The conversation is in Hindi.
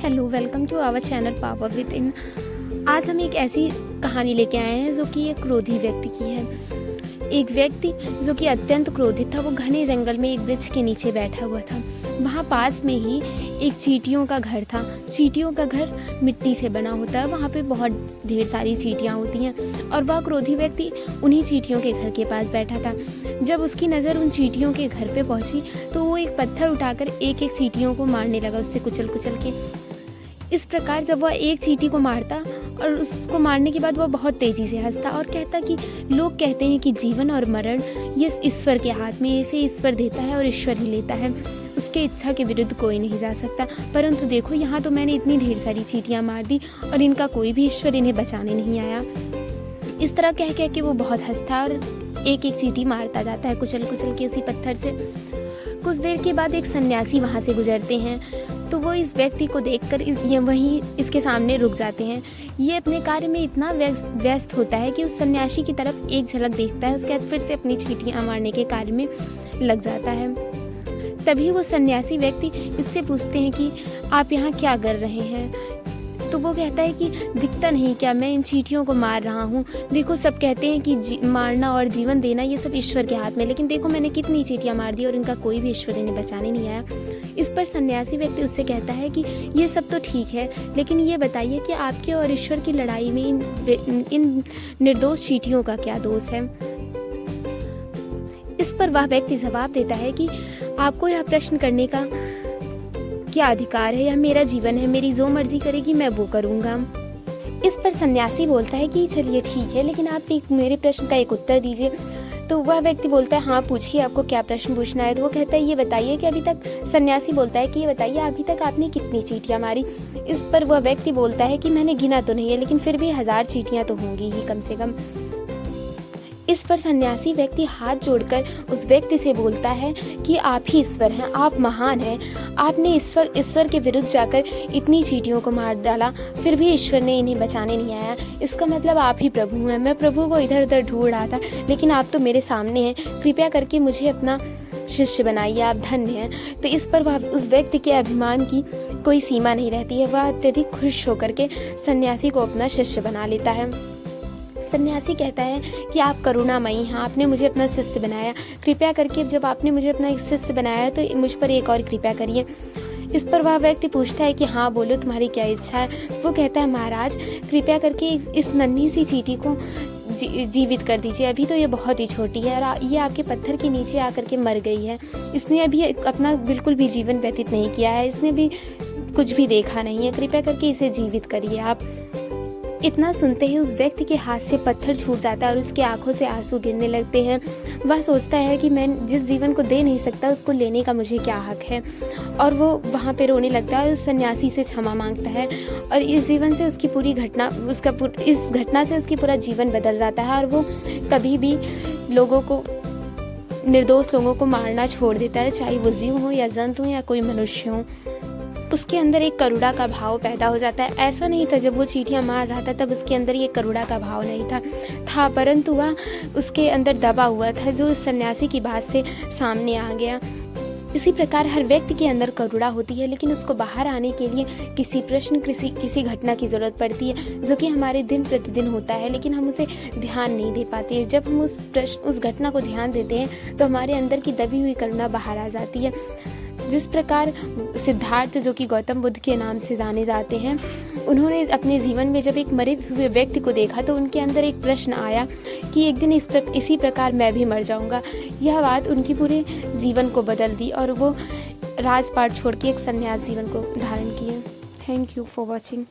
Hello, welcome to our channel power with in. आज हम एक ऐसी कहानी लेके आए हैं जो कि एक क्रोधी व्यक्ति की है। एक व्यक्ति जो कि अत्यंत क्रोधित था, वो घने जंगल में एक वृक्ष के नीचे बैठा हुआ था। वहाँ पास में ही एक चींटियों का घर था। चींटियों का घर मिट्टी से बना होता है, वहाँ पे बहुत ढेर सारी चींटियाँ होती हैं और वह क्रोधी व्यक्ति उन्हीं चींटियों के घर के पास बैठा था। जब उसकी नज़र उन चींटियों के घर पे पहुँची तो वो एक पत्थर उठाकर एक एक चींटियों को मारने लगा, उससे कुचल कुचल के। इस प्रकार जब वह एक चींटी को मारता और उसको मारने के बाद वह बहुत तेज़ी से हंसता और कहता कि लोग कहते हैं कि जीवन और मरण ये ईश्वर के हाथ में, इसे ईश्वर देता है और ईश्वर ही लेता है, उसके इच्छा के विरुद्ध कोई नहीं जा सकता। परंतु देखो, यहाँ तो मैंने इतनी ढेर सारी चींटियाँ मार दी और इनका कोई भी ईश्वर इन्हें बचाने नहीं आया। इस तरह कह कह के वो बहुत हंसता और एक एक चींटी मारता जाता है कुचल कुचल के उसी पत्थर से। कुछ देर के बाद एक सन्यासी वहाँ से गुजरते हैं तो वो इस व्यक्ति को देखकर वहीं इसके सामने रुक जाते हैं। ये अपने कार्य में इतना व्यस्त होता है कि उस सन्यासी की तरफ एक झलक देखता है, उसके बाद फिर से अपनी चींटियाँ मारने के कार्य में लग जाता है। तभी वो सन्यासी व्यक्ति इससे पूछते हैं कि आप यहाँ क्या कर रहे हैं। तो वो कहता है कि दिखता नहीं क्या, मैं इन चींटियों को मार रहा हूँ। देखो, सब कहते हैं कि मारना और जीवन देना ये सब ईश्वर के हाथ में, लेकिन देखो मैंने कितनी चींटियाँ मार दी और इनका कोई भी ईश्वर इन्हें बचाने नहीं आया। इस पर सन्यासी व्यक्ति उससे कहता है कि ये सब तो ठीक है, लेकिन ये बताइए कि आपके और ईश्वर की लड़ाई में इन निर्दोष चींटियों का क्या दोष है। इस पर वह व्यक्ति जवाब देता है कि आपको यह प्रश्न करने का क्या अधिकार है, यह मेरा जीवन है, मेरी जो मर्जी करेगी मैं वो करूँगा। इस पर सन्यासी बोलता है कि चलिए ठीक है, लेकिन आप मेरे प्रश्न का एक उत्तर दीजिए। तो वह व्यक्ति बोलता है हाँ पूछिए, आपको क्या प्रश्न पूछना है। तो वो कहता है ये बताइए कि अभी तक, सन्यासी बोलता है कि ये बताइए अभी तक आपने कितनी चींटियाँ मारी। इस पर वह व्यक्ति बोलता है कि मैंने गिना तो नहीं है, लेकिन फिर भी 1000 चींटियाँ तो होंगी ही कम से कम। इस पर सन्यासी व्यक्ति हाथ जोड़कर उस व्यक्ति से बोलता है कि आप ही ईश्वर हैं, आप महान हैं। आपने ईश्वर के विरुद्ध जाकर इतनी चींटियों को मार डाला, फिर भी ईश्वर ने इन्हें बचाने नहीं आया। इसका मतलब आप ही प्रभु हैं। मैं प्रभु को इधर उधर ढूंढ रहा था, लेकिन आप तो मेरे सामने हैं। कृपया करके मुझे अपना शिष्य बनाइए, आप धन्य हैं। तो इस पर वह उस व्यक्ति के अभिमान की कोई सीमा नहीं रहती है। वह अत्यधिक खुश होकर के सन्यासी को अपना शिष्य बना लेता है। सन्यासी कहता है कि आप करुणामयी हैं, आपने मुझे अपना शिष्य बनाया, कृपया करके जब आपने मुझे अपना एक शिष्य बनाया तो मुझ पर एक और कृपया करिए। इस पर वह व्यक्ति पूछता है कि हाँ बोलो, तुम्हारी क्या इच्छा है। वो कहता है महाराज, कृपया करके इस नन्ही सी चींटी को जीवित कर दीजिए। अभी तो ये बहुत ही छोटी है और ये आपके पत्थर के नीचे आकर के मर गई है। इसने अभी अपना बिल्कुल भी जीवन व्यतीत नहीं किया है, इसने भी कुछ भी देखा नहीं है, कृपया करके इसे जीवित करिए आप। इतना सुनते ही उस व्यक्ति के हाथ से पत्थर छूट जाता है और उसकी आंखों से आंसू गिरने लगते हैं। वह सोचता है कि मैं जिस जीवन को दे नहीं सकता उसको लेने का मुझे क्या हक है, और वो वहाँ पे रोने लगता है और उस सन्यासी से क्षमा मांगता है। और इस जीवन से उसकी पूरी घटना इस घटना से उसकी पूरा जीवन बदल जाता है और वो कभी भी निर्दोष लोगों को मारना छोड़ देता है, चाहे वो जीव हो या जंतु हो या कोई मनुष्य हो। उसके अंदर एक करुणा का भाव पैदा हो जाता है। ऐसा नहीं था जब वो चींटियाँ मार रहा था तब उसके अंदर ये करुणा का भाव नहीं था, परंतु वह उसके अंदर दबा हुआ था, जो उस सन्यासी की बात से सामने आ गया। इसी प्रकार हर व्यक्ति के अंदर करुणा होती है, लेकिन उसको बाहर आने के लिए किसी घटना की ज़रूरत पड़ती है, जो कि हमारे दिन प्रतिदिन होता है, लेकिन हम उसे ध्यान नहीं दे पाते हैं। जब हम उस घटना को ध्यान देते हैं तो हमारे अंदर की दबी हुई करुणा बाहर आ जाती है। जिस प्रकार सिद्धार्थ, जो कि गौतम बुद्ध के नाम से जाने जाते हैं, उन्होंने अपने जीवन में जब एक मरे हुए व्यक्ति को देखा तो उनके अंदर एक प्रश्न आया कि एक दिन इसी प्रकार मैं भी मर जाऊंगा। यह बात उनकी पूरे जीवन को बदल दी और वो राजपाट छोड़ के एक संन्यास जीवन को धारण किए। Thank you for watching.